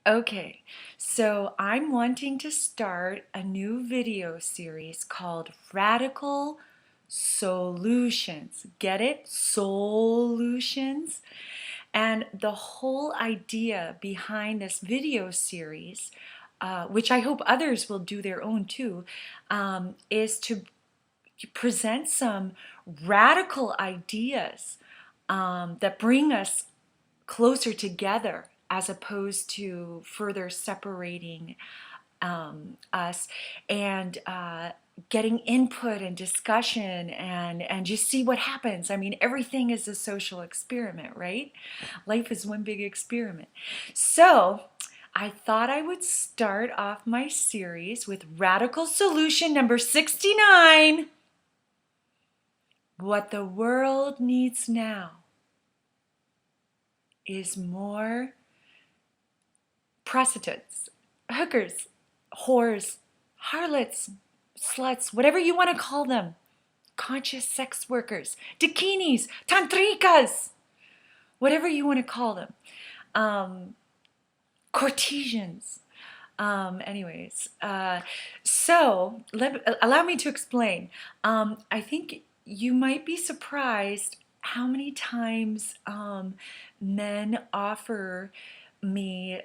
Okay, so I'm wanting to start a new video series called Radical Solutions. Get it? Solutions. And the whole idea behind this video series, which I hope others will do their own too, is to present some radical ideas that bring us closer together as opposed to further separating us, and getting input and discussion and just see what happens. I mean, everything is a social experiment, right? Life is one big experiment. So I thought I would start off my series with radical solution number 69. What the world needs now is more prostitutes, hookers, whores, harlots, sluts, whatever you want to call them, conscious sex workers, dakinis, tantrikas, whatever you want to call them, courtesans. So allow me to explain. I think you might be surprised how many times men offer me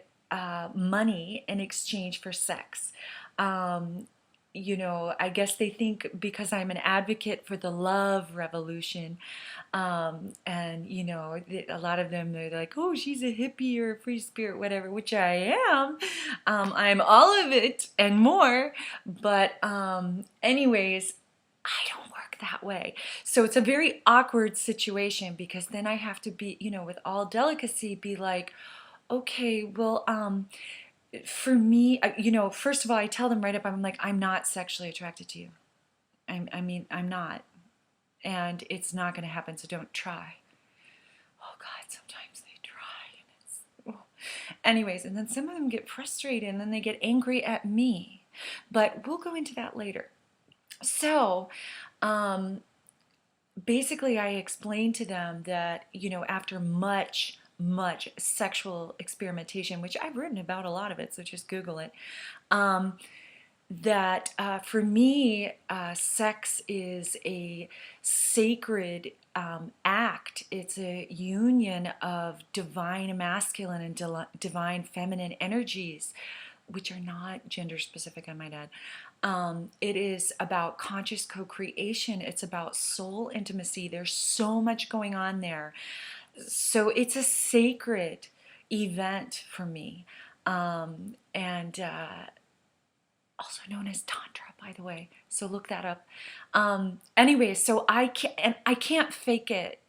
money in exchange for sex. I guess they think because I'm an advocate for the love revolution, and a lot of them, they're like, oh, she's a hippie or a free spirit, whatever, which I am. I'm all of it and more, but anyways, I don't work that way. So it's a very awkward situation, because then I have to be, with all delicacy, be like, okay, well, for me, first of all, I tell them right up, I'm like, I'm not sexually attracted to you. I'm not. And it's not going to happen, so don't try. Oh, God, sometimes they try. And it's, oh. Anyways, and then some of them get frustrated, and then they get angry at me. But we'll go into that later. So, basically, I explained to them that, after much sexual experimentation, which I've written about a lot of it, so just Google it, that for me, sex is a sacred act. It's a union of divine masculine and divine feminine energies, which are not gender specific, I might add. It is about conscious co-creation. It's about soul intimacy. There's so much going on there. So it's a sacred event for me, and also known as Tantra, by the way. So look that up. Anyway, so I can't fake it.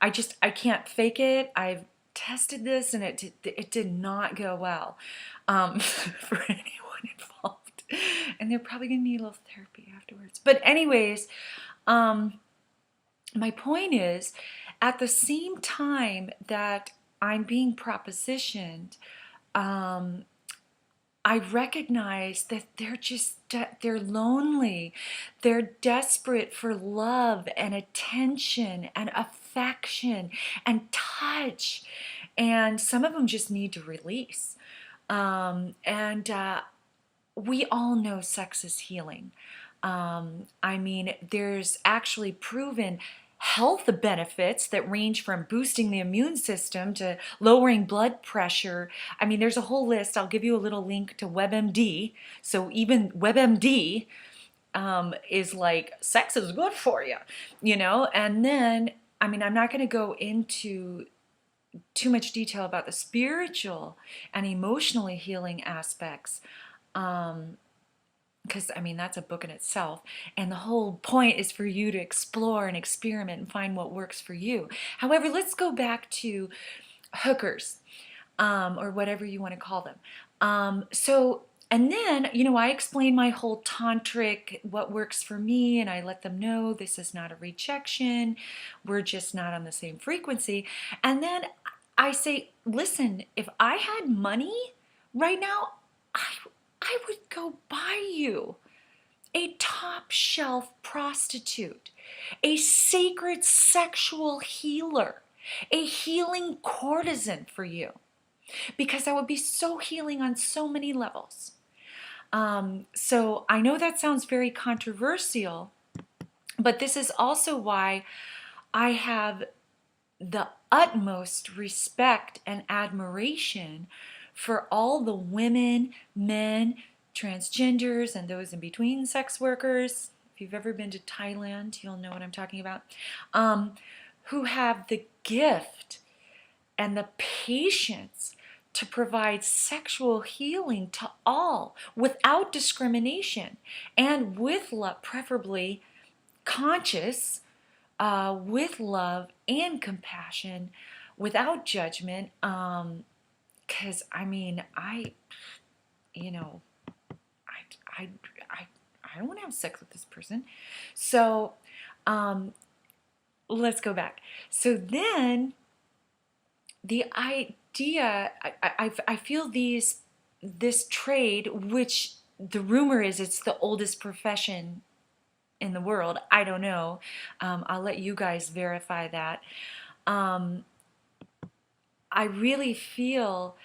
I can't fake it. I've tested this, and it did not go well for anyone involved. And they're probably gonna need a little therapy afterwards. But anyways, my point is, at the same time that I'm being propositioned, I recognize that they're lonely. They're desperate for love and attention and affection and touch. And some of them just need to release. And we all know sex is healing. I mean, there's actually proven health benefits that range from boosting the immune system to lowering blood pressure. I mean, there's a whole list. I'll give you a little link to WebMD. So even WebMD is like, sex is good for you, And then, I mean, I'm not going to go into too much detail about the spiritual and emotionally healing aspects. Because, I mean, that's a book in itself. And the whole point is for you to explore and experiment and find what works for you. However, let's go back to hookers, or whatever you want to call them. And then, I explain my whole tantric, what works for me, and I let them know this is not a rejection. We're just not on the same frequency. And then I say, listen, if I had money right now, I would go buy you a top shelf prostitute, a sacred sexual healer, a healing courtesan for you. because that would be so healing on so many levels. So I know that sounds very controversial, but this is also why I have the utmost respect and admiration for all the women, men, transgenders, and those in between sex workers. If you've ever been to Thailand, you'll know what I'm talking about, who have the gift and the patience to provide sexual healing to all without discrimination and with love, preferably conscious, with love and compassion, without judgment. Because I mean, you know, I, I don't want to have sex with this person. So let's go back. So then the idea, I feel this trade, which the rumor is it's the oldest profession in the world. I don't know. I'll let you guys verify that. I really feel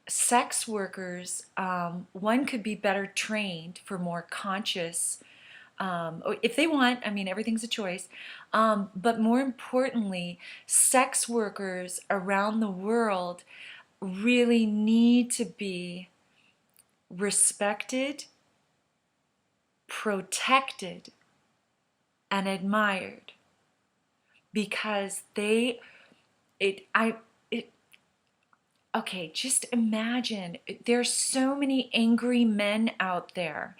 sex workers, one could be better trained for more conscious, if they want, I mean, everything's a choice, but more importantly, sex workers around the world really need to be respected, protected, and admired, because okay, just imagine, there's so many angry men out there,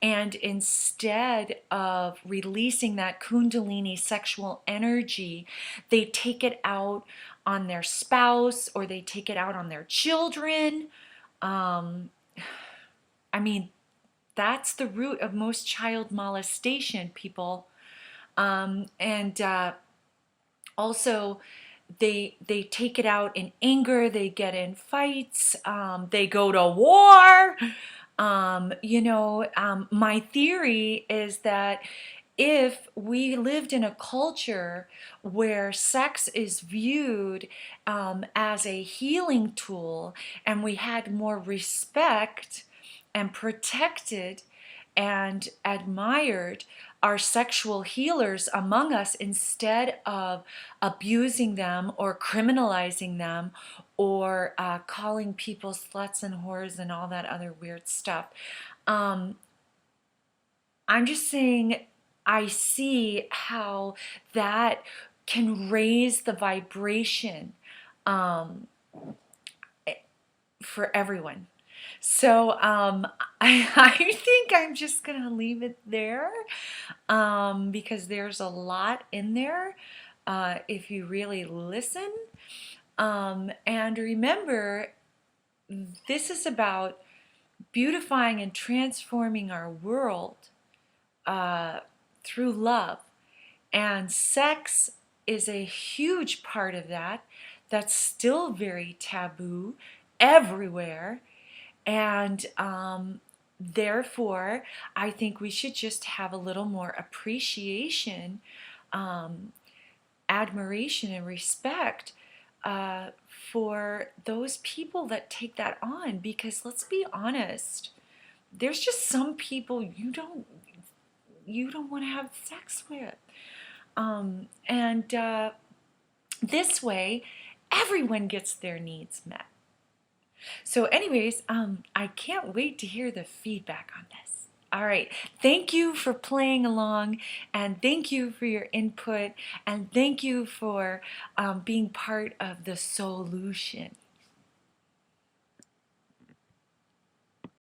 and instead of releasing that Kundalini sexual energy, they take it out on their spouse, or they take it out on their children. I mean, that's the root of most child molestation, people. Also, they take it out in anger, they get in fights, they go to war. My theory is that if we lived in a culture where sex is viewed as a healing tool, and we had more respect and protected and admired our sexual healers among us, instead of abusing them or criminalizing them, or calling people sluts and whores and all that other weird stuff. I'm just saying, I see how that can raise the vibration for everyone. So I think I'm just going to leave it there, because there's a lot in there if you really listen. And remember, this is about beautifying and transforming our world through love. And sex is a huge part of that. That's still very taboo everywhere. And therefore, I think we should just have a little more appreciation, admiration, and respect for those people that take that on. Because let's be honest, there's just some people you don't want to have sex with. This way, everyone gets their needs met. So anyways, I can't wait to hear the feedback on this. All right, thank you for playing along, and thank you for your input, and thank you for being part of the SOULution.